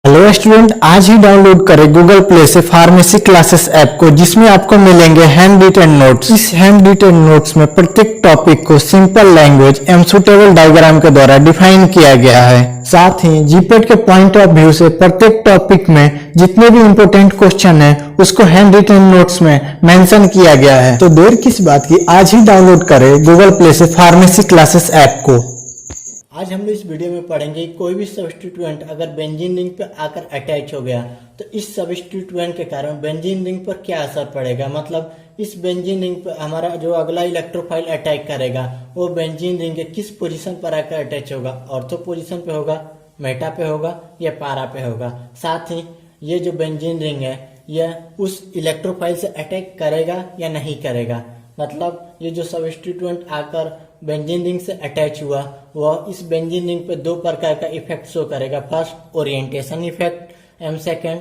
Hello student, आज ही download करें Google play से फार्मेसी क्लासेस ऐप को, जिसमें आपको मिलेंगे हैंड रिटन नोट्स। इस हैंड रिटन नोट्स में प्रत्येक टॉपिक को सिंपल लैंग्वेज एवं सुटेबल डायग्राम के द्वारा डिफाइन किया गया है। साथ ही जीपेट के पॉइंट ऑफ व्यू से प्रत्येक टॉपिक में जितने भी इंपोर्टेंट क्वेश्चन है उसको हैंड रिटन नोट्स में मेंशन किया गया है। तो देर किस बात की, आज ही डाउनलोड करें गूगल प्ले से फार्मेसी क्लासेस ऐप को। आज हम लोग इस वीडियो में पढ़ेंगे कोई भी सब्स्टिट्यूएंट अगर बेंजीन रिंग पर आकर अटैच हो गया तो इस सब्स्टिट्यूएंट के कारण बेंजीन रिंग पर क्या असर पड़ेगा। मतलब इस बेंजीन रिंग पर हमारा जो अगला इलेक्ट्रोफाइल अटैक करेगा वो बेंजीन रिंग के किस पोजीशन पर आकर अटैच होगा, ऑर्थो पोजीशन पे होगा, मेटा पे होगा या पारा पे होगा। साथ ही ये जो बेंजीन रिंग है यह उस इलेक्ट्रोफाइल से अटैक करेगा या नहीं करेगा। मतलब ये जो सब्स्टिट्यूएंट आकर बेंजीन रिंग से अटैच हुआ वह इस बेंजीन रिंग पे दो प्रकार का इफेक्ट शो करेगा। First orientation effect and second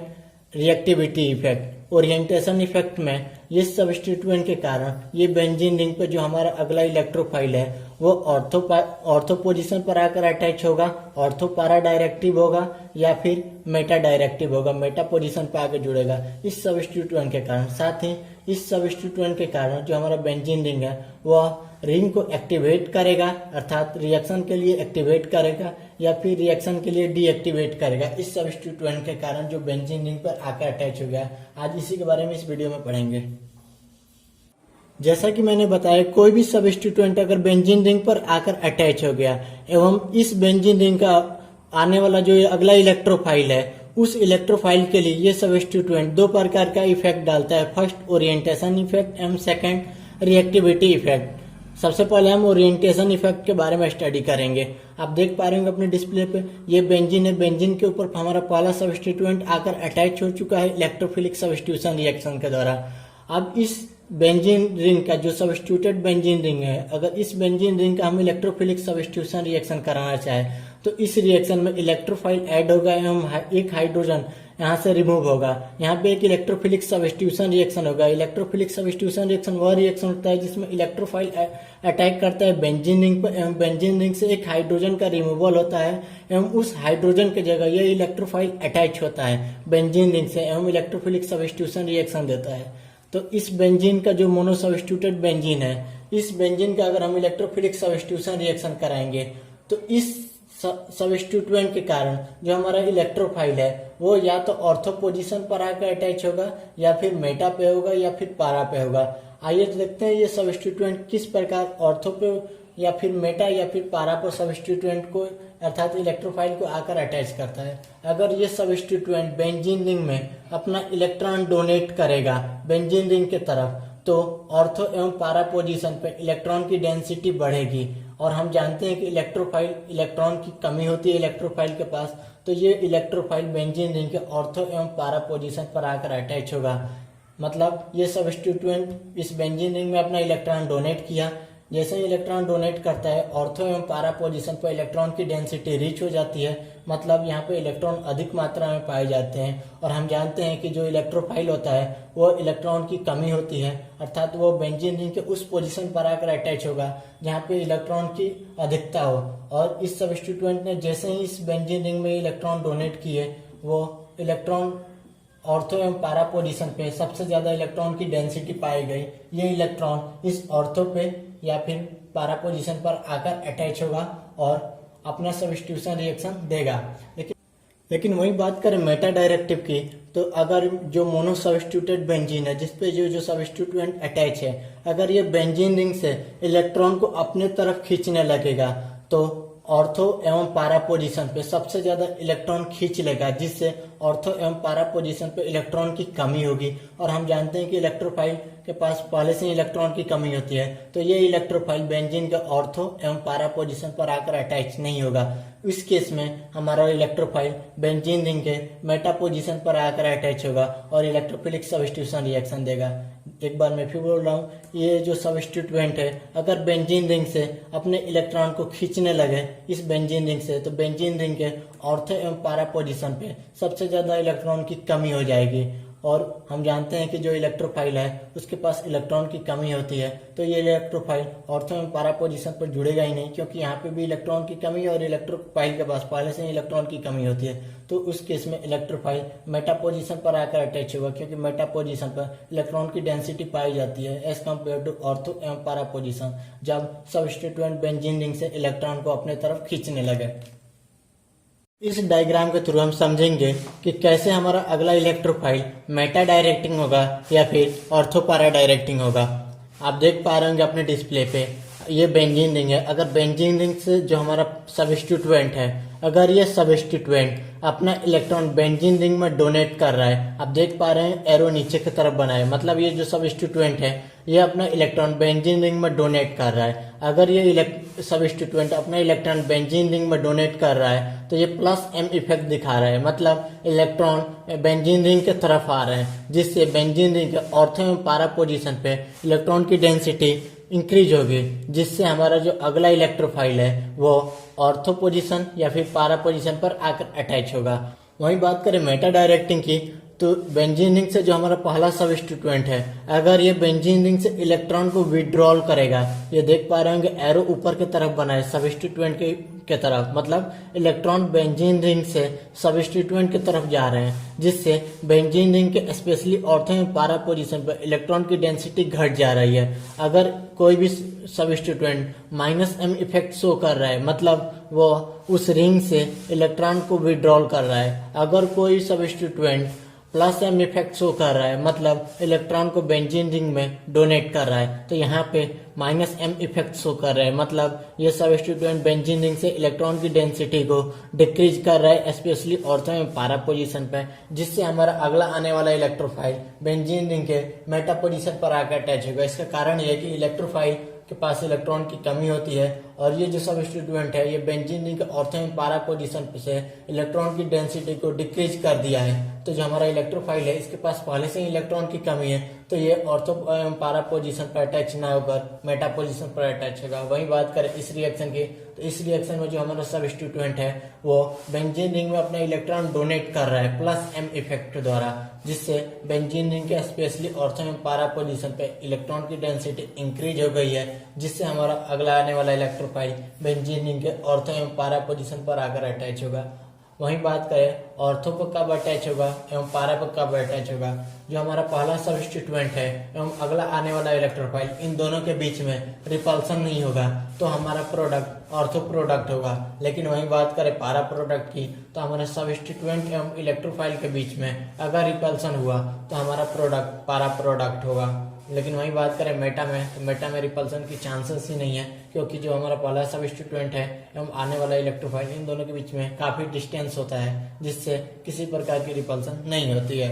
reactivity effect. Orientation effect में ये सब्स्टिट्यूएंट के कारण ये बेंजीन रिंग पे जो हमारा अगला इलेक्ट्रोफाइल है वो ऑर्थो पोजीशन पर आकर अटैच होगा, ऑर्थो पारा डायरेक्टिव होगा या फिर मेटा डायरेक्टिव होगा, मेटा पोजीशन पर आकर जुड़ेगा इस सब्स्टिट्यूएंट के कारण। साथ ही इस सब्स्टिट्यूएंट के कारण जो हमारा बेंजीन रिंग है वह रिंग को एक्टिवेट करेगा, अर्थात रिएक्शन के लिए एक्टिवेट करेगा या फिर रिएक्शन के लिए डीएक्टिवेट करेगा इस सब्स्टिट्यूएंट के कारण जो बेंजीन रिंग पर आकर अटैच हो गया। आज इसी के बारे में इस वीडियो में पढ़ेंगे। जैसा कि मैंने बताया, कोई भी सब्स्टिट्यूएंट अगर बेंजीन रिंग पर आकर अटैच हो गया एवं इस बेंजीन रिंग का आने वाला जो अगला इलेक्ट्रोफाइल है उस इलेक्ट्रोफाइल के लिए ये सब्स्टिट्यूएंट दो प्रकार का इफेक्ट डालता है। First orientation effect and second reactivity effect. सबसे पहले हम ओरिएंटेशन इफेक्ट के बारे में स्टडी करेंगे। आप देख पा रहे होंगे अपने डिस्प्ले पे ये बेंजीन है, बेंजीन के ऊपर हमारा पहला सब्स्टिट्यूएंट आकर अटैच हो चुका है इलेक्ट्रोफिलिक सब्स्टिट्यूशन रिएक्शन के द्वारा। अब इस बेंजीन रिंग का जो सब्स्टिट्यूटेड बेंजीन रिंग है, अगर इस बेंजीन रिंग का हम इलेक्ट्रोफिलिक सब्स्टिट्यूशन रिएक्शन कराना चाहे तो इस रिएक्शन में इलेक्ट्रोफाइल ऐड होगा एवं एक हाइड्रोजन यहाँ से रिमूव होगा। यहाँ पे एक इलेक्ट्रोफिलिक सब्स्टिट्यूशन रिएक्शन होगा। इलेक्ट्रोफिलिक सब्स्टिट्यूशन रिएक्शन वह रिएक्शन होता है जिसमें इलेक्ट्रोफाइल अटैक करता है बेंजीन रिंग पर एवं बेंजीन रिंग से एक हाइड्रोजन का रिमूवल होता है एवं उस हाइड्रोजन की जगह यह इलेक्ट्रोफाइल अटैच होता है बेंजीन रिंग से एवं इलेक्ट्रोफिलिक सब्स्टिट्यूशन रिएक्शन देता है। तो इस बेंजीन का जो मोनो सब्स्टिट्यूटेड बेंजीन है, इस बेंजीन का अगर हम इलेक्ट्रोफिलिक सब्स्टिट्यूशन रिएक्शन कराएंगे तो इस सब्स्टिट्यूएंट के कारण जो हमारा इलेक्ट्रोफाइल है वो या तो ऑर्थो पोजीशन पर आकर अटैच होगा या फिर मेटा पे होगा या फिर पारा पे होगा। आइए देखते हैं ये सब्स्टिट्यूएंट किस प्रकार ऑर्थो पे या फिर मेटा या फिर पारा पर सब्स्टिट्यूएंट को अर्थात इलेक्ट्रोफाइल को आकर अटैच करता है। अगर ये सब्स्टिट्यूएंट बेंजीन रिंग में अपना इलेक्ट्रॉन डोनेट करेगा बेंजीन रिंग के तरफ तो ऑर्थो एवं पारा पोजीशन पे इलेक्ट्रॉन की डेंसिटी बढ़ेगी और हम जानते हैं कि इलेक्ट्रॉन की कमी होती है इलेक्ट्रोफाइल के पास, तो ये इलेक्ट्रोफाइल बेंजीन रिंग के ऑर्थो एवं पारा पोजीशन पर आकर अटैच होगा। मतलब ये सब्स्टिट्यूएंट इस बेंजीन रिंग में अपना इलेक्ट्रॉन डोनेट किया, जैसे ही इलेक्ट्रॉन डोनेट करता है ऑर्थो एवं पारा पोजीशन पर इलेक्ट्रॉन की डेंसिटी रीच हो जाती है। मतलब यहाँ पे इलेक्ट्रॉन अधिक मात्रा में पाए जाते हैं और हम जानते हैं कि जो इलेक्ट्रोफाइल होता है वो इलेक्ट्रॉन की कमी होती है, अर्थात वो बेंजीन रिंग के उस पोजीशन पर आकर अटैच होगा जहाँ पे इलेक्ट्रॉन की अधिकता हो। और इस सब्स्टिट्यूएंट ने जैसे ही इस बेंजीन रिंग में इलेक्ट्रॉन डोनेट किए वो इलेक्ट्रॉन ऑर्थो एवं पारा पोजीशन पे सबसे ज्यादा इलेक्ट्रॉन की डेंसिटी पाई गई। ये इलेक्ट्रॉन इस ऑर्थो पे या फिर पारा पोजीशन पर आकर अटैच होगा और अपना सब्स्टिट्यूशन रिएक्शन देगा। लेकिन वही बात करें मेटा डायरेक्टिव की, तो अगर जो मोनो सब्स्टिट्यूटेड बेंजीन है जिसपे जो सब्स्टिट्यूएंट अटैच है, अगर ये बेंजीन रिंग से इलेक्ट्रॉन को अपने तरफ खींचने लगेगा तो ऑर्थो एवं पारा पोजीशन पे सबसे ज्यादा इलेक्ट्रॉन खींच लेगा, जिससे ऑर्थो एवं पारा पोजीशन पे इलेक्ट्रॉन की कमी होगी। और हम जानते हैं कि इलेक्ट्रोफाइल के पास पहले से इलेक्ट्रॉन की कमी होती है, तो ये इलेक्ट्रोफाइल बेंजीन के ऑर्थो एवं पारा पोजीशन पर आकर अटैच नहीं होगा। इस केस में हमारा इलेक्ट्रोफाइल बेंजीन रिंग के मेटा पोजीशन पर आकर अटैच होगा और इलेक्ट्रोफिलिक सब्स्टिट्यूशन रिएक्शन देगा। एक बार मैं फिर बोल रहा हूँ, ये जो सब्स्टिट्यूएंट है अगर बेंजीन रिंग से अपने इलेक्ट्रॉन को खींचने लगे इस बेंजीन रिंग से, तो बेंजीन रिंग के ऑर्थो एवं पारा पोजीशन पे सबसे ज्यादा इलेक्ट्रॉन की कमी हो जाएगी और हम जानते हैं कि जो इलेक्ट्रोफाइल है उसके पास इलेक्ट्रॉन की कमी होती है, तो ये इलेक्ट्रोफाइल ऑर्थो एवं पैरा पोजीशन पर जुड़ेगा ही नहीं, क्योंकि यहाँ पे भी इलेक्ट्रॉन की कमी है और इलेक्ट्रोफाइल के पास पहले से ही इलेक्ट्रॉन की कमी होती है। तो उस केस में इलेक्ट्रोफाइल मेटा पोजीशन पर आकर अटैच होगा, क्योंकि मेटा पोजीशन पर इलेक्ट्रॉन की डेंसिटी पाई जाती है एज कम्पेयर टू ऑर्थो एवं पैरा पोजीशन, जब सबस्टिट्यूएंट बेंजीन रिंग से इलेक्ट्रॉन को अपने तरफ खींचने लगे। इस डायग्राम के थ्रू हम समझेंगे कि कैसे हमारा अगला इलेक्ट्रोफाइल मेटा डायरेक्टिंग होगा या फिर ऑर्थो पैरा डायरेक्टिंग होगा। आप देख पा रहे होंगे अपने डिस्प्ले पे ये बेंजीन रिंग है। अगर बेंजीन रिंग से जो हमारा सबस्टिट्यूएंट है, अगर ये सबस्टिट्यूएंट अपना इलेक्ट्रॉन बेंजीन रिंग में डोनेट कर रहा है, आप देख पा रहे हैं एरो नीचे की तरफ बना है, मतलब ये जो सबस्टिट्यूएंट है ये अपना इलेक्ट्रॉन बेंजीन रिंग में डोनेट कर रहा है। अगर ये सबस्टिट्यूएंट अपना इलेक्ट्रॉन बेंजीन रिंग में डोनेट कर रहा है तो ये प्लस एम इफेक्ट दिखा रहा है, मतलब इलेक्ट्रॉन बेंजीन रिंग की तरफ आ रहे हैं, जिससे बेंजीन रिंग के ऑर्थो एवं पैरा पोजीशन पे इलेक्ट्रॉन की डेंसिटी इंक्रीज होगी, जिससे हमारा जो अगला इलेक्ट्रोफाइल है वो ऑर्थो पोजीशन या फिर पैरा पोजीशन पर आकर अटैच होगा। वहीं बात करें मेटा डायरेक्टिंग की, तो बेंजीन रिंग से जो हमारा पहला सबस्टिट्यूएंट है, अगर ये बेंजीन रिंग से इलेक्ट्रॉन को विड्रॉल करेगा, ये देख पा रहे होंगे एरो ऊपर की तरफ बना है सबस्टिट्यूएंट के तरफ, मतलब इलेक्ट्रॉन बेंजीन रिंग से सबस्टिट्यूएंट की तरफ जा रहे हैं, जिससे बेंजीन रिंग के स्पेशली ऑर्थो एवं पैरा पोजीशन पर इलेक्ट्रॉन की डेंसिटी घट जा रही है। अगर कोई भी सबस्टिट्यूएंट माइनस एम इफेक्ट शो कर रहा है, मतलब वो उस रिंग से इलेक्ट्रॉन को विड्रॉल कर रहा है। अगर कोई सबस्टिट्यूएंट प्लस एम इफेक्ट शो कर रहा है, मतलब इलेक्ट्रॉन को बेंजीन रिंग में डोनेट कर रहा है, तो यहाँ पे माइनस एम इफेक्ट शो कर रहा है, मतलब ये सबस्टिट्यूएंट बेंजीन रिंग से इलेक्ट्रॉन की डेंसिटी को डिक्रीज कर रहा है, स्पेशली ऑर्थो एवं पैरा पोजीशन पे, जिससे हमारा अगला आने वाला इलेक्ट्रोफाइल बेंजीन रिंग के मेटा पोजीशन पर आकर अटैच होगा। इसका कारण यह है कि इलेक्ट्रोफाइल के पास इलेक्ट्रॉन की कमी होती है और ये जो सबस्टिट्यूएंट है ये बेंजीन रिंग के ऑर्थो एवं पैरा पोजीशन से इलेक्ट्रॉन की डेंसिटी को डिक्रीज कर दिया है। तो जो हमारा इलेक्ट्रोफाइल है इसके पास पहले से ही इलेक्ट्रॉन की कमी है, तो ये ऑर्थो एवं पैरा पोजीशन पर अटैच ना होकर मेटा पोजीशन पर अटैच होगा। वही बात करें इस रिएक्शन की, तो इस रिएक्शन में जो हमारा सबस्टिट्यूएंट है वो बेंजीन रिंग में अपना इलेक्ट्रॉन डोनेट कर रहा है प्लस एम इफेक्ट द्वारा, जिससे बेंजीन रिंग के स्पेशली ऑर्थो एवं पैरा पोजीशन पे इलेक्ट्रॉन की डेंसिटी इंक्रीज हो गई है, जिससे हमारा अगला आने वाला इलेक्ट्रोफाइल बेंजीन रिंग के ऑर्थो एवं पैरा पोजीशन पर आकर अटैच होगा। वहीं बात करें ऑर्थो पर कब अटैच होगा एवं पैरा पर कब अटैच होगा, जो हमारा पहला सबस्टिट्यूएंट है एवं अगला आने वाला इलेक्ट्रोफाइल, इन दोनों के बीच में रिपल्सन नहीं होगा तो हमारा प्रोडक्ट ऑर्थो प्रोडक्ट होगा। लेकिन वहीं बात करें पैरा प्रोडक्ट की, तो हमारे सबस्टिट्यूएंट एवं इलेक्ट्रोफाइल के बीच में अगर रिपल्सन हुआ तो हमारा प्रोडक्ट पैरा प्रोडक्ट होगा। लेकिन वहीं बात करें मेटा में, तो मेटा में रिपल्सन की चांसेस ही नहीं है, क्योंकि जो हमारा पहला सबस्टिट्यूएंट है एवं आने वाला इलेक्ट्रोफाइल, इन दोनों के बीच में काफी डिस्टेंस होता है, जिससे किसी प्रकार की रिपल्सन नहीं होती है।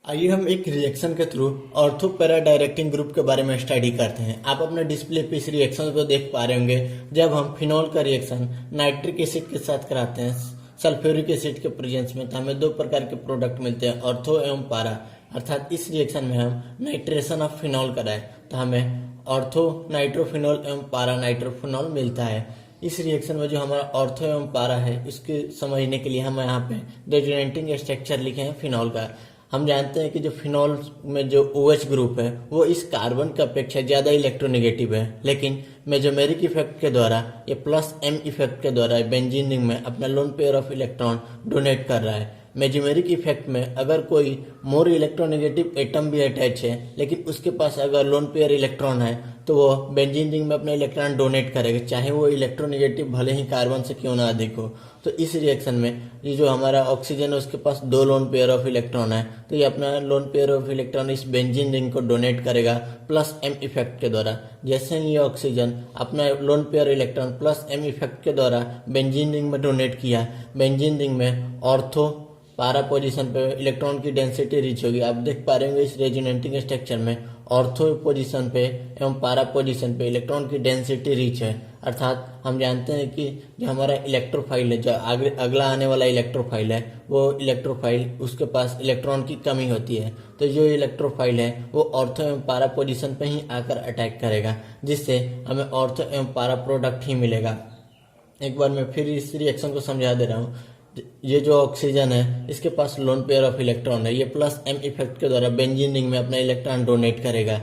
आइए हम एक रिएक्शन के through ortho para directing group के बारे में स्टडी करते हैं। आप अपने डिस्प्ले पे इस रिएक्शन को देख पा रहे होंगे। जब हम फिनॉल का रिएक्शन नाइट्रिक एसिड के साथ कराते हैं सल्फ्यूरिक एसिड के प्रेजेंस में, तो हमें दो प्रकार के प्रोडक्ट मिलते हैं, ऑर्थो एवं पैरा। अर्थात इस रिएक्शन में हम नाइट्रेशन ऑफ फिनॉल कराएं तो हमें ऑर्थो नाइट्रोफिनॉल एवं पैरा नाइट्रोफिनॉल मिलता है। इस रिएक्शन में जो हमारा ऑर्थो एवं पैरा है इसके समझने के लिए हम यहाँ पे रेजोनेटिंग स्ट्रक्चर लिखे हैं फिनॉल का। हम जानते हैं कि जो फिनॉल में जो OH ग्रुप है वो इस कार्बन की अपेक्षा ज्यादा इलेक्ट्रोनेगेटिव है, लेकिन मेजोमेरिक इफेक्ट के द्वारा ये प्लस एम इफेक्ट के द्वारा बेंजीन रिंग में अपना lone pair of electron donate कर रहा है। मेजोमेरिक इफेक्ट में अगर कोई मोर इलेक्ट्रोनेगेटिव एटम भी अटैच है, लेकिन उसके पास अगर लोन पेयर इलेक्ट्रॉन है तो वो बेंजीन रिंग में अपना इलेक्ट्रॉन डोनेट करेगा, चाहे वो इलेक्ट्रोनेगेटिव भले ही कार्बन से क्यों ना अधिक हो। तो इस रिएक्शन में ये जो हमारा ऑक्सीजन है उसके पास दो लोन पेयर ऑफ इलेक्ट्रॉन है, तो ये अपना लोन पेयर ऑफ इलेक्ट्रॉन इस बेंजीन रिंग को डोनेट करेगा प्लस एम इफेक्ट के द्वारा। जैसे ही ये ऑक्सीजन अपना lone pair electron plus M effect के द्वारा बेंजीन रिंग में डोनेट किया, बेंजीन रिंग में ऑर्थो पैरा पोजीशन पे इलेक्ट्रॉन की डेंसिटी रीच होगी। आप देख पा रहे होंगे इस रेजोनेटिंग स्ट्रक्चर में ऑर्थो पोजीशन पे एवं पैरा पोजीशन पे इलेक्ट्रॉन की डेंसिटी रीच है। अर्थात हम जानते हैं कि जो हमारा इलेक्ट्रोफाइल है, जो अगला आने वाला इलेक्ट्रोफाइल है, वो इलेक्ट्रोफाइल उसके पास इलेक्ट्रॉन की कमी होती है, तो जो इलेक्ट्रोफाइल है वो ऑर्थो एवं पैरा पोजीशन पे ही आकर अटैक करेगा, जिससे हमें ऑर्थो एवं पैरा प्रोडक्ट ही मिलेगा। एक बार मैं फिर इस रिएक्शन को समझा दे रहा हूँ। ये जो ऑक्सीजन है इसके पास लोन पेयर ऑफ इलेक्ट्रॉन है, ये प्लस एम इफेक्ट के द्वारा बेंजीन रिंग में अपना इलेक्ट्रॉन डोनेट करेगा।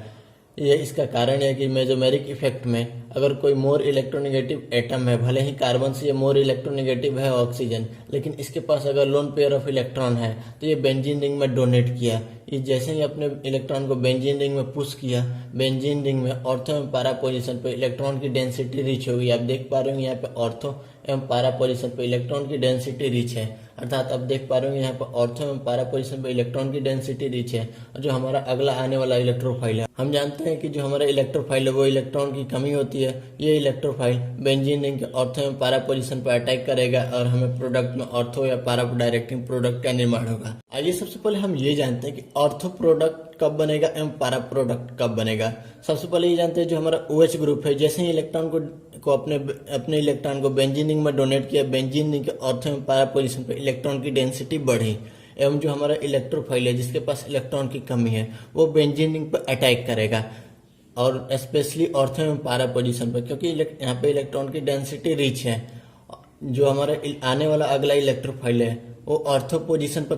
ये इसका कारण है कि मेसोमेरिक इफेक्ट में अगर कोई मोर इलेक्ट्रोनेगेटिव एटम है, भले ही कार्बन से ये मोर इलेक्ट्रोनेगेटिव है ऑक्सीजन, लेकिन इसके पास अगर लोन पेयर ऑफ इलेक्ट्रॉन है तो ये बेंजीन रिंग में डोनेट किया। ये जैसे ही अपने इलेक्ट्रॉन को बेंजीन रिंग में पुश किया, बेंजीन रिंग में ऑर्थो एवं पैरा पोजीशन पर इलेक्ट्रॉन की डेंसिटी रीच होगी। आप देख पा रहे होंगे यहाँ पे ऑर्थो एवं पैरा पोजीशन पर इलेक्ट्रॉन की डेंसिटी रीच है, अर्थात आप देख पा रहे होंगे यहाँ पर ऑर्थो एवं पैरा पोजीशन पर इलेक्ट्रॉन की डेंसिटी रीच है। और जो हमारा अगला आने वाला इलेक्ट्रोफाइल है, हम जानते हैं कि जो हमारा इलेक्ट्रोफाइल है वो इलेक्ट्रॉन की कमी होती है। ये इलेक्ट्रोफाइल बेंजीन रिंग के ऑर्थो एवं पैरा पोजीशन पर अटैक करेगा और हमें प्रोडक्ट में ऑर्थो या पैरा डायरेक्टिंग प्रोडक्ट का निर्माण होगा। आइए सबसे पहले हम ये जानते हैं कि ऑर्थो प्रोडक्ट कब बनेगा एवं पैरा प्रोडक्ट कब बनेगा। सबसे पहले ये जानते हैं जो हमारा OH ग्रुप है, जैसे ही इलेक्ट्रॉन को अपने इलेक्ट्रॉन को बेंजीन रिंग में डोनेट किया, बेंजीन रिंग के ऑर्थो एवं पैरा पोजीशन पर इलेक्ट्रॉन की डेंसिटी बढ़ी एवं जो हमारा इलेक्ट्रोफाइल है जिसके पास इलेक्ट्रॉन की कमी है वो बेंजीन रिंग पर अटैक करेगा, और स्पेशली ऑर्थो एवं पैरा पोजीशन पर, क्योंकि यहाँ पे इलेक्ट्रॉन की डेंसिटी रिच है। जो हमारा आने वाला अगला इलेक्ट्रोफाइल है वो ऑर्थो पोजीशन पर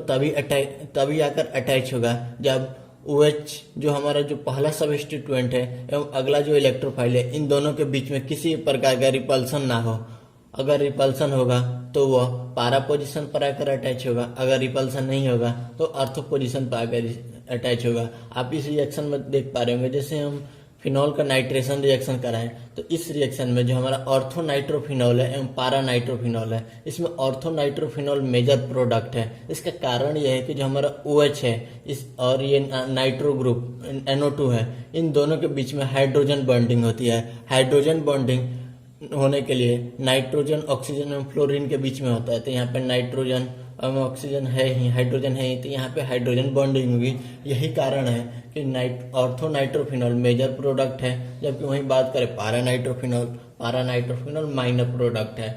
तभी आकर अटैच होगा जब OH जो हमारा जो पहला सबस्टिट्यूएंट है एवं अगला जो इलेक्ट्रोफाइल है, इन दोनों के बीच में किसी प्रकार का रिपल्सन ना हो। अगर रिपल्सन होगा तो वह पैरा पोजीशन पर आकर अटैच होगा, अगर रिपल्सन नहीं होगा तो ऑर्थो पोजीशन पर आकर अटैच होगा। आप इस रिएक्शन में देख पा रहे होंगे, जैसे हम फिनॉल का नाइट्रेशन रिएक्शन कराएं तो इस रिएक्शन में जो हमारा ऑर्थो नाइट्रोफिनॉल है एवं पैरा नाइट्रोफिनॉल है, इसमें ऑर्थो नाइट्रोफिनॉल मेजर प्रोडक्ट है। इसका कारण यह है कि जो हमारा OH है इस और ये नाइट्रो ग्रुप NO2 है, इन दोनों के बीच में हाइड्रोजन बॉन्डिंग होती है। हाइड्रोजन बॉन्डिंग होने के लिए नाइट्रोजन ऑक्सीजन एवं फ्लोरीन के बीच में होता है, तो यहाँ पे नाइट्रोजन और ऑक्सीजन है ही, हाइड्रोजन है ही, तो यहाँ पे हाइड्रोजन बॉन्डिंग होगी। यही कारण है कि ऑर्थो नाइट्रोफिनॉल मेजर प्रोडक्ट है, जबकि वहीं बात करें पैरा नाइट्रोफिनॉल माइनर प्रोडक्ट है।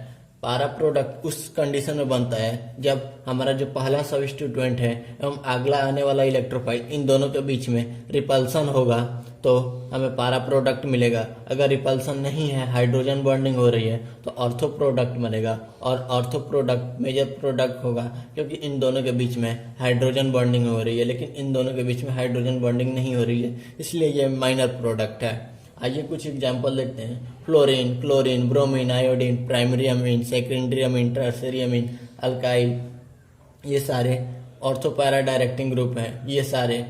पैरा प्रोडक्ट उस कंडीशन में बनता है जब हमारा जो पहला सबस्टिट्यूएंट है एवं अगला आने वाला इलेक्ट्रोफाइल, इन दोनों के बीच में रिपल्सन होगा तो हमें पैरा प्रोडक्ट मिलेगा। अगर रिपल्सन नहीं है, हाइड्रोजन बॉन्डिंग हो रही है, तो ऑर्थो प्रोडक्ट बनेगा, और ऑर्थो प्रोडक्ट मेजर प्रोडक्ट होगा क्योंकि इन दोनों के बीच में हाइड्रोजन बॉन्डिंग हो रही है, लेकिन इन दोनों के बीच में हाइड्रोजन बॉन्डिंग नहीं हो रही है, इसलिए ये माइनर प्रोडक्ट है। आइए कुछ एग्जाम्पल देखते हैं। Fluorine, chlorine, bromine, iodine, primary amine, secondary amine, tertiary amine, alkyl, ये सारे ऑर्थो पैरा डायरेक्टिंग ग्रुप हैं। ये सारे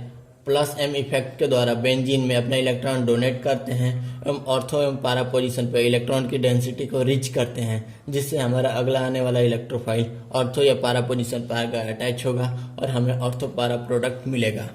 प्लस M इफेक्ट के द्वारा बेंजीन में अपना इलेक्ट्रॉन डोनेट करते हैं एवं ऑर्थो एवं पैरा पोजीशन पर इलेक्ट्रॉन की डेंसिटी को रीच करते हैं, जिससे हमारा अगला आने वाला इलेक्ट्रोफाइल ऑर्थो या पैरा पोजीशन पर आकर अटैच होगा और हमें ऑर्थो पैरा प्रोडक्ट मिलेगा।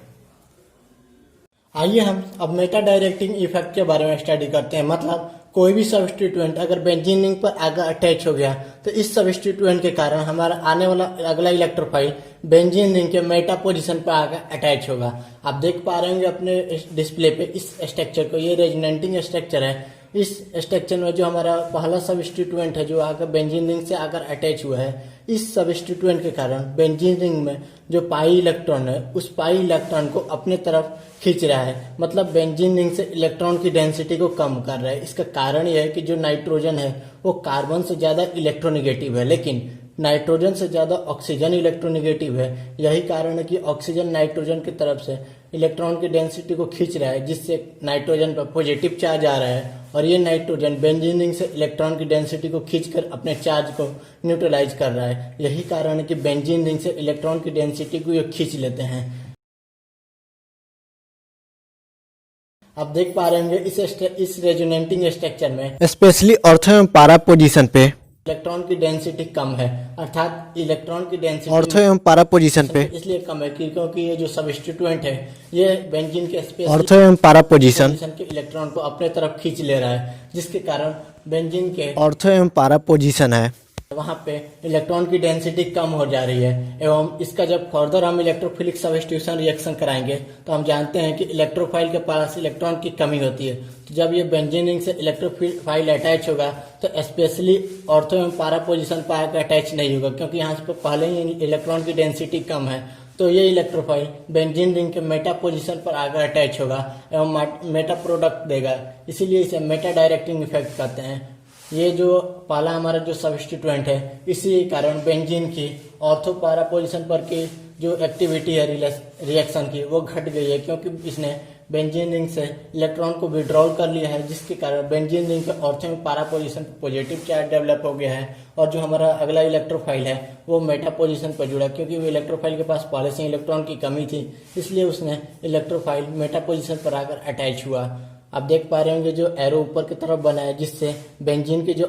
आइए हम अब मेटा डायरेक्टिंग इफेक्ट के बारे में स्टडी करते हैं। मतलब कोई भी सबस्टिट्यूएंट अगर बेंजीन रिंग पर आगे अटैच हो गया तो इस सबस्टिट्यूएंट के कारण हमारा आने वाला अगला इलेक्ट्रोफाइल बेंजीन रिंग के मेटा पोजीशन पर आकर अटैच होगा। आप देख पा रहे होंगे अपने डिस्प्ले पे इस स्ट्रक्चर को, ये रेजोनेटिंग स्ट्रक्चर है। इस स्ट्रक्चर में जो हमारा पहला सबस्टिट्यूएंट है जो आकर बेंजीन रिंग से आकर अटैच हुआ है, इस सबस्टिट्यूएंट के कारण बेंजीन रिंग में जो पाई इलेक्ट्रॉन है उस पाई इलेक्ट्रॉन को अपने तरफ खींच रहा है, मतलब बेंजीन रिंग से इलेक्ट्रॉन की डेंसिटी को कम कर रहा है। इसका कारण यह है कि जो नाइट्रोजन है वो कार्बन से ज्यादा इलेक्ट्रोनेगेटिव है, लेकिन नाइट्रोजन से ज्यादा ऑक्सीजन इलेक्ट्रोनेगेटिव है। यही कारण है कि ऑक्सीजन नाइट्रोजन की तरफ से इलेक्ट्रॉन की डेंसिटी को खींच रहा है, जिससे नाइट्रोजन पर पॉजिटिव चार्ज आ रहा है, और ये नाइट्रोजन बेंजीन रिंग से इलेक्ट्रॉन की डेंसिटी को खींचकर अपने चार्ज को न्यूट्रलाइज कर रहा है। यही कारण है कि बेंजीन रिंग से इलेक्ट्रॉन की डेंसिटी को ये खींच लेते हैं। आप देख पा रहे होंगे इस रेजोनेटिंग स्ट्रक्चर में स्पेशली ऑर्थो एवं पैरा पोजीशन पे इलेक्ट्रॉन की डेंसिटी कम है, अर्थात इलेक्ट्रॉन की डेंसिटी ऑर्थो एवं पैरा पोजीशन पे इसलिए कम है क्योंकि ये जो सबस्टिट्यूएंट है ये बेंजीन के स्पेस ऑर्थो एवं पैरा पोजीशन के इलेक्ट्रॉन को अपने तरफ खींच ले रहा है, जिसके कारण बेंजीन के ऑर्थो एवं पैरा पोजीशन है वहाँ पे इलेक्ट्रॉन की डेंसिटी कम हो जा रही है। एवं इसका जब फर्दर हम इलेक्ट्रोफिलिक सब्स्टिट्यूशन रिएक्शन कराएंगे तो हम जानते हैं कि इलेक्ट्रोफाइल के पास इलेक्ट्रॉन की कमी होती है, तो जब ये बेंजीन रिंग से इलेक्ट्रोफाइल अटैच होगा तो स्पेशली ऑर्थो एवं पैरा पोजीशन पर आकर अटैच नहीं होगा, क्योंकि यहाँ पे पहले ही इलेक्ट्रॉन की डेंसिटी कम है। तो ये इलेक्ट्रोफाइल बेंजीन रिंग के मेटा पोजीशन पर आकर अटैच होगा एवं मेटा प्रोडक्ट देगा, इसीलिए इसे मेटा डायरेक्टिंग इफेक्ट कहते हैं। ये जो पहला हमारा जो सब्स्टिट्यूएंट है, इसी कारण बेंजीन की ऑर्थो पैरा पोजीशन पर की जो एक्टिविटी है रिएक्शन की वो घट गई है, क्योंकि इसने बेंजीन रिंग से इलेक्ट्रॉन को विड्रॉल कर लिया है, जिसके कारण बेंजीन रिंग के ऑर्थो में पैरा पोजीशन पर पॉजिटिव चार्ज डेवलप हो गया है। और जो हमारा अगला इलेक्ट्रोफाइल है वो मेटा पोजीशन पर जुड़ा, क्योंकि वो इलेक्ट्रोफाइल के पास पहले से इलेक्ट्रॉन की कमी थी, इसलिए उसने इलेक्ट्रोफाइल मेटा पोजीशन पर आकर अटैच हुआ। आप देख पा रहे होंगे जो एरो ऊपर की तरफ बना है, जिससे बेंजीन के जो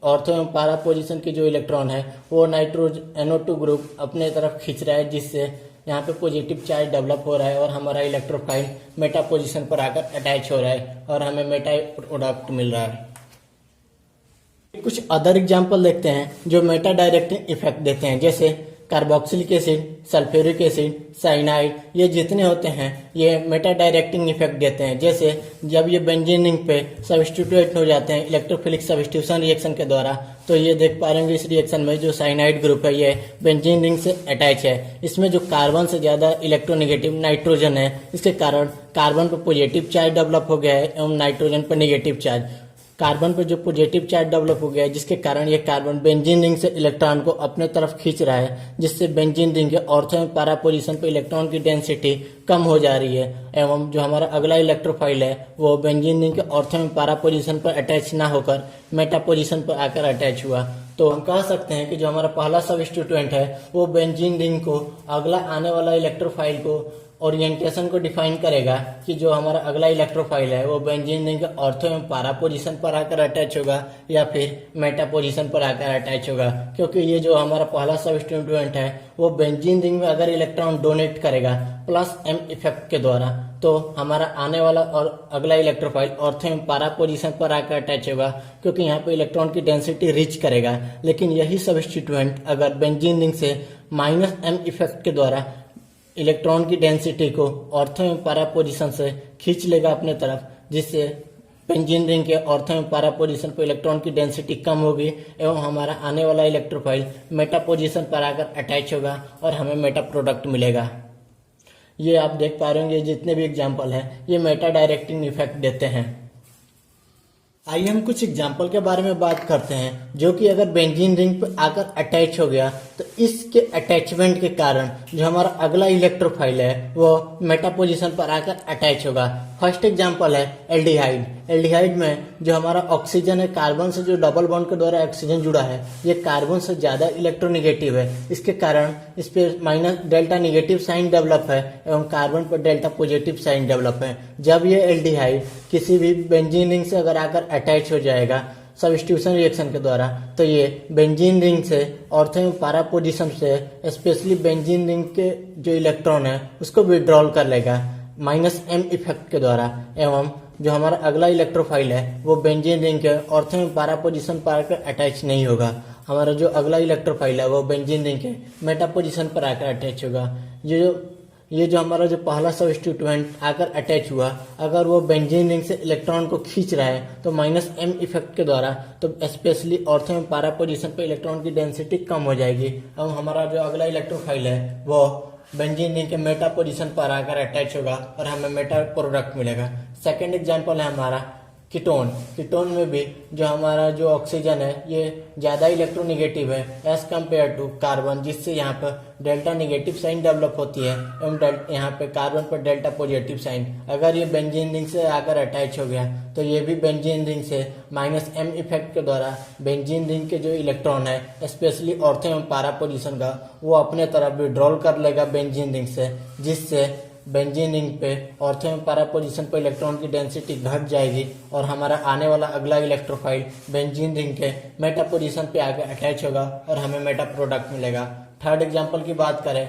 ऑर्थो एवं पैरा पोजीशन के जो इलेक्ट्रॉन है वो नाइट्रोजन NO2 ग्रुप अपने तरफ खींच रहा है, जिससे यहाँ पे पॉजिटिव चार्ज डेवलप हो रहा है और हमारा इलेक्ट्रोफाइल मेटा पोजीशन पर आकर अटैच हो रहा है और हमें मेटा प्रोडक्ट मिल रहा है। कुछ अदर एग्जाम्पल देखते हैं जो मेटा डायरेक्टिंग इफेक्ट देते हैं, जैसे carboxylic acid, sulphuric acid, cyanide, ये जितने होते हैं ये मेटा डायरेक्टिंग इफेक्ट देते हैं। जैसे जब ये बेंजीन रिंग पे सब्स्टिट्यूट हो जाते हैं इलेक्ट्रोफिलिक सब्स्टिट्यूशन रिएक्शन के द्वारा, तो ये देख पा रहे होंगे इस रिएक्शन में जो साइनाइड ग्रुप है ये बेंजीन रिंग से अटैच है। इसमें जो कार्बन से ज्यादा इलेक्ट्रोनेगेटिव नाइट्रोजन है, इसके कारण कार्बन पर पॉजिटिव चार्ज डेवलप हो गया है एवं नाइट्रोजन पर नेगेटिव चार्ज। कार्बन पर जो पॉजिटिव चार्ज डेवलप हो गया है, जिसके कारण ये कार्बन बेंजीन रिंग से इलेक्ट्रॉन को अपने तरफ खींच रहा है, जिससे बेंजीन रिंग के ऑर्थो में पैरा पोजीशन पर इलेक्ट्रॉन की डेंसिटी कम हो जा रही है। एवं जो हमारा अगला इलेक्ट्रोफाइल है वो बेंजीन रिंग के ऑर्थो में पैरा पोजीशन पर अटैच ना होकर मेटा पोजीशन पर आकर अटैच हुआ। तो हम कह सकते हैं कि जो हमारा पहला सब्स्टिट्यूएंट है वो बेंजीन रिंग को अगला आने वाला इलेक्ट्रोफाइल को ओरिएंटेशन को डिफाइन करेगा कि जो हमारा अगला इलेक्ट्रोफाइल है वो बेंजीन रिंग के ऑर्थो एवं पैरा पोजीशन पर आकर अटैच होगा या फिर मेटा पोजीशन पर आकर अटैच होगा, क्योंकि ये जो हमारा पहला सब्स्टिट्यूएंट है वो बेंजीन रिंग में अगर इलेक्ट्रॉन डोनेट करेगा प्लस M इफेक्ट के द्वारा, तो हमारा आने वाला और अगला इलेक्ट्रोफाइल ऑर्थो एवं पैरा पोजीशन पर आकर अटैच होगा, क्योंकि यहाँ पे इलेक्ट्रॉन की डेंसिटी रीच करेगा। लेकिन यही सब्स्टिट्यूएंट अगर बेंजीन रिंग से -M इफेक्ट के द्वारा इलेक्ट्रॉन की डेंसिटी को ऑर्थो एवं पैरा पोजीशन से खींच लेगा अपने तरफ, जिससे बेंजीन रिंग के ऑर्थो एवं पैरा पोजीशन पर इलेक्ट्रॉन की डेंसिटी कम होगी एवं हमारा आने वाला इलेक्ट्रोफाइल मेटा पोजीशन पर आकर अटैच होगा और हमें मेटा प्रोडक्ट मिलेगा। ये आप देख पा रहे होंगे जितने भी एग्जाम्पल हैं ये मेटा डायरेक्टिंग इफेक्ट देते हैं। आइए हम कुछ एग्जाम्पल के बारे में बात करते हैं जो कि अगर बेंजीन रिंग पर आकर अटैच हो गया तो इसके अटैचमेंट के कारण जो हमारा अगला इलेक्ट्रोफाइल है वो मेटा पोजीशन पर आकर अटैच होगा। फर्स्ट एग्जाम्पल है एल्डिहाइड। एल्डिहाइड में जो हमारा ऑक्सीजन है कार्बन से जो डबल बॉन्ड के द्वारा ऑक्सीजन जुड़ा है ये कार्बन से ज्यादा इलेक्ट्रोनेगेटिव है, इसके कारण इस पे minus delta negative sign develop है एवं कार्बन पर डेल्टा पॉजिटिव साइन डेवलप है। जब ये एल्डिहाइड किसी भी बेंजीन रिंग से अगर आकर अटैच हो जाएगा सब्स्टिट्यूशन रिएक्शन के द्वारा, तो ये बेंजीन रिंग से ऑर्थो एवं पैरा पोजीशन से स्पेशली बेंजीन रिंग के जो इलेक्ट्रॉन है उसको विड्रॉल कर लेगा -M इफेक्ट के द्वारा, एवं जो हमारा अगला इलेक्ट्रोफाइल है वो बेंजीन रिंग के ऑर्थो एवं पैरा पोजीशन पर आकर अटैच नहीं होगा। हमारा जो अगला इलेक्ट्रोफाइल है वो बेंजीन रिंग के मेटा पोजीशन पर आकर अटैच होगा। ये जो हमारा जो पहला सब्स्टिट्यूएंट आकर अटैच हुआ, अगर वो बेंजीन रिंग से इलेक्ट्रॉन को खींच रहा है तो -M इफेक्ट के द्वारा तो स्पेशली ऑर्थो एवं पैरा पोजीशन पर इलेक्ट्रॉन की डेंसिटी कम हो जाएगी और हमारा जो अगला इलेक्ट्रोफाइल है वो बेंजीन रिंग के मेटा पोजीशन पर आकर अटैच होगा और हमें मेटा प्रोडक्ट मिलेगा। सेकेंड एग्जाम्पल है हमारा कीटोन। कीटोन में भी जो हमारा जो ऑक्सीजन है ये ज्यादा इलेक्ट्रोनेगेटिव है एज कम्पेयर टू कार्बन, जिससे यहाँ पर डेल्टा नेगेटिव साइन डेवलप होती है एवं यहाँ पे कार्बन पर डेल्टा पॉजिटिव साइन। अगर ये बेंजीन रिंग से आकर अटैच हो गया तो ये भी बेंजीन रिंग से -M इफेक्ट के द्वारा बेंजीन रिंग के जो इलेक्ट्रॉन है स्पेशली ऑर्थो एवं पैरा पोजीशन का वो अपने तरफ विड्रॉल कर लेगा बेंजीन रिंग से, जिससे बेंजीन रिंग पे ऑर्थो एवं पैरा पोजीशन पर इलेक्ट्रॉन की डेंसिटी घट जाएगी और हमारा आने वाला अगला इलेक्ट्रोफाइल बेंजीन रिंग के मेटा पोजीशन पे आकर अटैच होगा और हमें मेटा प्रोडक्ट मिलेगा। थर्ड एग्जांपल की बात करें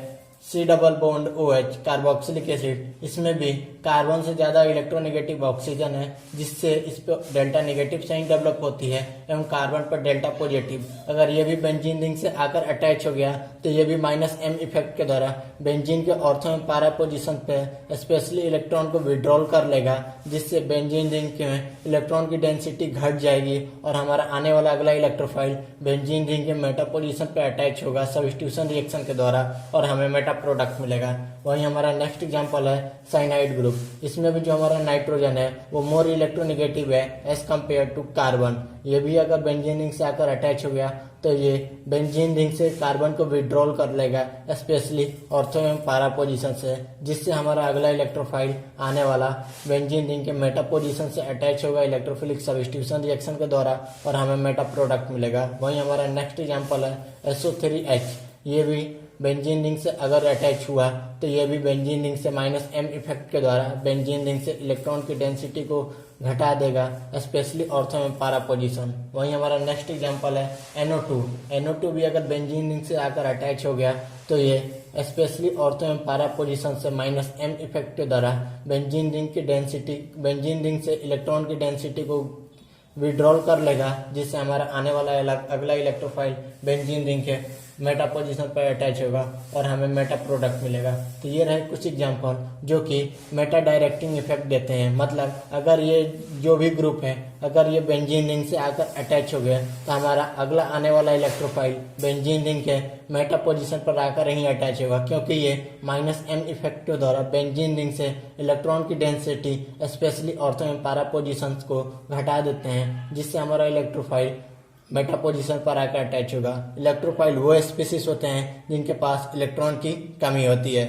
C+OH कार्बोक्सिलिक एसिड, इसमें भी कार्बन से ज्यादा इलेक्ट्रोनेगेटिव ऑक्सीजन है जिससे इस पे डेल्टा नेगेटिव साइन डेवलप होती है एवं कार्बन पर डेल्टा पॉजिटिव। अगर ये भी बेंजीन रिंग से आकर अटैच हो गया तो ये भी -M इफेक्ट के द्वारा बेंजीन के ऑर्थो एवं पैरा पोजीशन पे स्पेशली इलेक्ट्रॉन को विड्रॉल कर लेगा, जिससे बेंजीन रिंग के इलेक्ट्रॉन की डेंसिटी घट जाएगी और हमारा आने वाला अगला इलेक्ट्रोफाइल बेंजीन रिंग के मेटा पोजीशन पे अटैच होगा सब्स्टिट्यूशन रिएक्शन के द्वारा और हमें मेटा प्रोडक्ट मिलेगा। वहीं हमारा नेक्स्ट एग्जांपल है साइनाइड ग्रुप। इसमें भी जो हमारा नाइट्रोजन है वो मोर इलेक्ट्रोनेगेटिव है एज कम्पेयर टू कार्बन। ये भी अगर बेंजीन रिंग से आकर अटैच हो गया तो ये बेंजीन रिंग से कार्बन को विड्रॉल कर लेगा, स्पेशली ऑर्थो एवं पारा पोजीशन से, जिससे हमारा अगला इलेक्ट्रोफाइल आने वाला बेंजीन रिंग के मेटा पोजीशन से अटैच होगा इलेक्ट्रोफिलिक सब्स्टिट्यूशन रिएक्शन के द्वारा और हमें मेटा प्रोडक्ट मिलेगा। वहीं हमारा नेक्स्ट एग्जांपल है SO3H। ये भी बेंजीन रिंग से अगर अटैच हुआ तो ये भी बेंजीन रिंग से -m इफेक्ट के द्वारा बेंजीन रिंग से इलेक्ट्रॉन की डेंसिटी को घटा देगा, स्पेशली ऑर्थो में पारा पोजीशन। वहीं हमारा नेक्स्ट एग्जांपल है NO2। NO2 भी अगर बेंजीन रिंग से आकर अटैच हो गया तो ये स्पेशली ऑर्थो में पारा पोजीशन से -m इफेक्ट के द्वारा बेंजीन रिंग से इलेक्ट्रॉन की डेंसिटी को विड्रॉल कर लेगा, जिससे हमारा आने वाला अगला इलेक्ट्रोफाइल बेंजीन रिंग के मेटा पोजीशन पर अटैच होगा और हमें मेटा प्रोडक्ट मिलेगा। तो ये रहे कुछ एग्जांपल जो कि मेटा डायरेक्टिंग इफेक्ट देते हैं। मतलब अगर ये जो भी ग्रुप है अगर ये बेंजीन रिंग से आकर अटैच हो गया तो हमारा अगला आने वाला इलेक्ट्रोफाइल बेंजीन रिंग के मेटा पोजीशन पर आकर ही अटैच होगा, क्योंकि ये -m इफेक्ट के द्वारा बेंजीन रिंग से इलेक्ट्रॉन की डेंसिटी स्पेशली ऑर्थो एंड पारा पोजीशंस को घटा देते हैं, जिससे हमारा इलेक्ट्रोफाइल मेटा पोजीशन पर आकर अटैच होगा। इलेक्ट्रोफाइल वो स्पीसीज होते हैं जिनके पास इलेक्ट्रॉन की कमी होती है।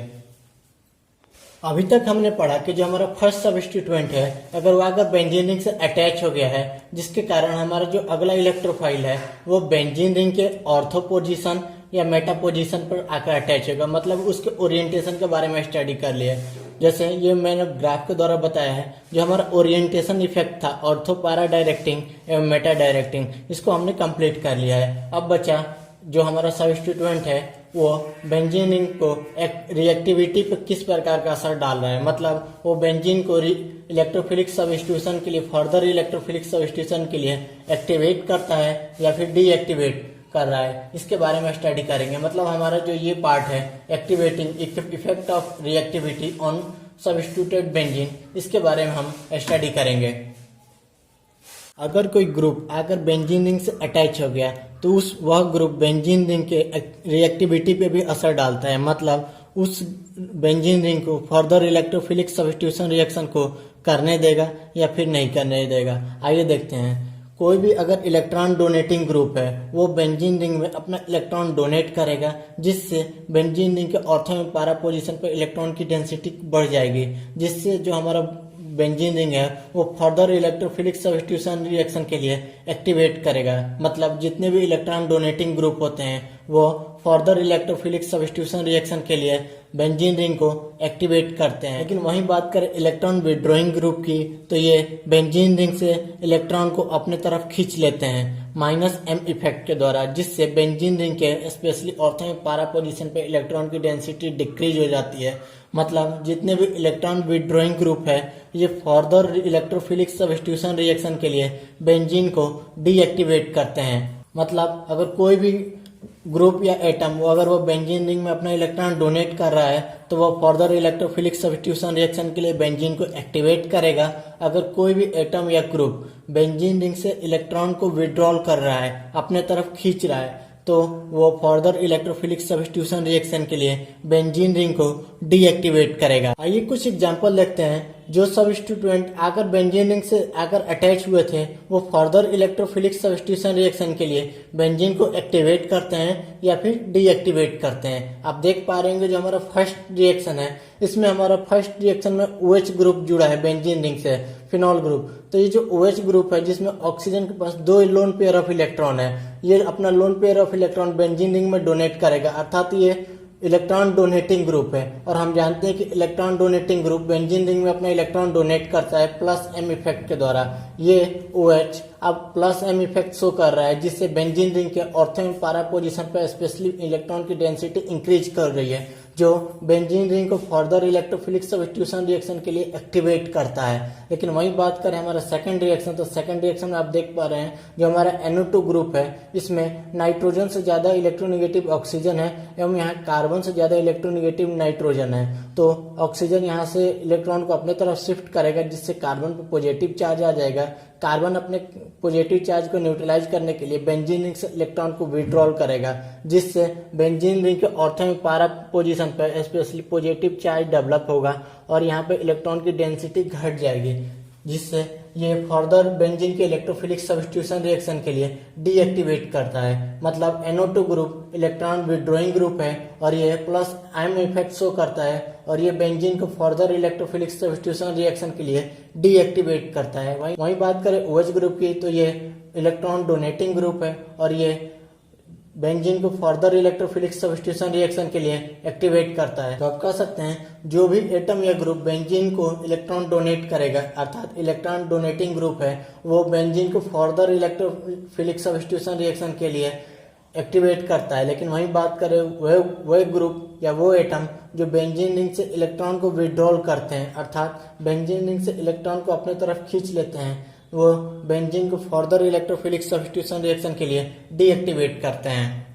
अभी तक हमने पढ़ा कि जो हमारा फर्स्ट सब्स्टिट्यूएंट है अगर वो अगर बेंजीन रिंग से अटैच हो गया है, जिसके कारण हमारा जो अगला इलेक्ट्रोफाइल है वो बेंजीन रिंग के ऑर्थो पोजीशन या मेटा पोजीशन पर आकर अटैच होगा। मतलब उसके ओरिएंटेशन के बारे में स्टडी कर लिया। जैसे ये मैंने ग्राफ के द्वारा बताया है, जो हमारा ओरिएंटेशन इफेक्ट था ऑर्थो पारा डायरेक्टिंग एवं मेटा डायरेक्टिंग, इसको हमने कंप्लीट कर लिया है। अब बचा जो हमारा सब्स्टिट्यूएंट है वो बेंजीन रिंग को रिएक्टिविटी पर किस प्रकार का असर डाल रहा है। मतलब वो बेंजीन को इलेक्ट्रोफिलिक सब्स्टिट्यूशन के लिए फर्दर इलेक्ट्रोफिलिक सब्स्टिट्यूशन के लिए एक्टिवेट करता है या फिर डीएक्टिवेट कर रहा है, इसके बारे में स्टडी करेंगे। मतलब हमारा जो ये पार्ट है activating effect of reactivity on substituted benzene, इसके बारे में हम स्टडी करेंगे। अगर कोई ग्रुप आकर बेंजीन रिंग से अटैच हो गया तो वह ग्रुप बेंजीन रिंग के रिएक्टिविटी पे भी असर डालता है। मतलब उस बेंजीन रिंग को फर्दर इलेक्ट्रोफिलिक सब्स्टिट्यूशन रिएक्शन को करने देगा या फिर नहीं करने देगा। आइए देखते हैं। कोई भी अगर इलेक्ट्रॉन डोनेटिंग ग्रुप है वो बेंजीन रिंग में अपना इलेक्ट्रॉन डोनेट करेगा, जिससे बेंजीन रिंग के ऑर्थो में पारा पोजीशन पर इलेक्ट्रॉन की डेंसिटी बढ़ जाएगी, जिससे जो हमारा बेंजीन रिंग है वो फर्दर इलेक्ट्रोफिलिक सब्स्टिट्यूशन रिएक्शन के लिए एक्टिवेट करेगा। मतलब जितने भी इलेक्ट्रॉन डोनेटिंग ग्रुप होते हैं वो फर्दर इलेक्ट्रोफिलिक सब्स्टिट्यूशन रिएक्शन के लिए बेंजीन रिंग को एक्टिवेट करते हैं। लेकिन वहीं बात करें इलेक्ट्रॉन विड्रॉइंग ग्रुप की तो ये बेंजीन रिंग से इलेक्ट्रॉन को अपने तरफ खींच लेते हैं -m इफेक्ट के द्वारा, जिससे बेंजीन रिंग के स्पेशली ऑर्थो में पारा पोजीशन पे इलेक्ट्रॉन की डेंसिटी डिक्रीज हो जाती है। मतलब जितने भी इलेक्ट्रॉन विड्रॉइंग ग्रुप है ये फर्दर इलेक्ट्रोफिलिक सब्स्टिट्यूशन रिएक्शन के लिए बेंजीन को डीएक्टिवेट करते हैं। मतलब अगर कोई भी ग्रुप या एटम अगर वो बेंजीन रिंग में अपना इलेक्ट्रॉन डोनेट कर रहा है तो वो फर्दर इलेक्ट्रोफिलिक सब्स्टिट्यूशन रिएक्शन के लिए बेंजीन को एक्टिवेट करेगा। अगर कोई भी एटम या ग्रुप बेंजीन रिंग से इलेक्ट्रॉन को विड्रॉल कर रहा है, अपने तरफ खींच रहा है, तो वो फर्दर इलेक्ट्रोफिलिक सब्स्टिट्यूशन रिएक्शन के लिए बेंजीन रिंग को डीएक्टिवेट करेगा। आइए कुछ एग्जांपल देखते हैं। जो सब्स्टिट्यूएंट आकर बेंजीन रिंग से आकर अटैच हुए थे वो फर्दर इलेक्ट्रोफिलिक सब्स्टिट्यूशन रिएक्शन के लिए बेंजीन को एक्टिवेट करते हैं या फिर डीएक्टिवेट करते हैं। आप देख पा रहे होंगे जो हमारा फर्स्ट रिएक्शन है इसमें हमारा फर्स्ट रिएक्शन में OH ग्रुप जुड़ा है बेंजीन रिंग से, फिनॉल ग्रुप। तो ये जो OH ग्रुप है जिसमें ऑक्सीजन के पास 2 लोन पेयर ऑफ इलेक्ट्रॉन है, ये अपना lone pair of electron benzene ring में डोनेट करेगा, अर्थात ये इलेक्ट्रॉन डोनेटिंग ग्रुप है। और हम जानते हैं कि electron donating group benzene ring में अपना इलेक्ट्रॉन डोनेट करता है +m इफेक्ट के द्वारा। ये OH अब +m इफेक्ट शो कर रहा है, जिससे बेंजीन रिंग के ऑर्थो में पारा पोजीशन पर स्पेशली इलेक्ट्रॉन की डेंसिटी इंक्रीज कर रही है, जो बेंजीन रिंग को फर्दर इलेक्ट्रोफिलिक सब्स्टिट्यूशन रिएक्शन के लिए एक्टिवेट करता है। लेकिन वही बात करें हमारा सेकंड रिएक्शन, तो सेकंड रिएक्शन में आप देख पा रहे हैं जो हमारा NO2 ग्रुप है इसमें नाइट्रोजन से ज्यादा इलेक्ट्रोनेगेटिव ऑक्सीजन है एवं यहाँ कार्बन से ज्यादा इलेक्ट्रोनेगेटिव नाइट्रोजन है। तो ऑक्सीजन यहाँ से इलेक्ट्रॉन को अपने तरफ शिफ्ट करेगा, जिससे कार्बन पर पॉजिटिव चार्ज आ जाएगा, कार्बन अपने पॉजिटिव चार्ज को न्यूट्रलाइज करने के लिए बेंजीन रिंग से इलेक्ट्रॉन को विड्रॉल करेगा, जिससे बेंजीन रिंग के ऑर्थो में पारा पोजीशन पर स्पेशली पॉजिटिव चार्ज डेवलप होगा और यहाँ पे इलेक्ट्रॉन की डेंसिटी घट जाएगी, जिससे ये फर्दर बेंजीन के इलेक्ट्रोफिलिक सब्स्टिट्यूशन रिएक्शन के लिए डीएक्टिवेट करता है। मतलब NO2 group electron withdrawing group है और ये प्लस आयन इफेक्ट शो करता है और ये बेंजीन को फर्दर इलेक्ट्रोफिलिक सब्स्टिट्यूशन रिएक्शन के लिए डीएक्टिवेट करता है। वहीं बात करें OH ग्रुप की तो ये इलेक्ट्रॉन डोनेटिंग ग्रुप है और ये बेंजीन को फर्दर इलेक्ट्रोफिलिक सब्स्टिट्यूशन रिएक्शन के लिए एक्टिवेट करता है। तो आप कह सकते हैं जो भी एटम या ग्रुप बेंजीन को इलेक्ट्रॉन डोनेट करेगा अर्थात इलेक्ट्रॉन डोनेटिंग ग्रुप है, वो बेंजीन को फर्दर इलेक्ट्रोफिलिक सब्स्टिट्यूशन रिएक्शन के लिए एक्टिवेट करता है। लेकिन वहीं बात करें वह ग्रुप या वो एटम जो बेंजीन रिंग से इलेक्ट्रॉन को विड्रॉल करते हैं अर्थात बेंजीन रिंग से इलेक्ट्रॉन को अपने तरफ खींच लेते हैं, वो बेंजीन को फर्दर इलेक्ट्रोफिलिक सब्स्टिट्यूशन रिएक्शन के लिए डीएक्टिवेट करते हैं।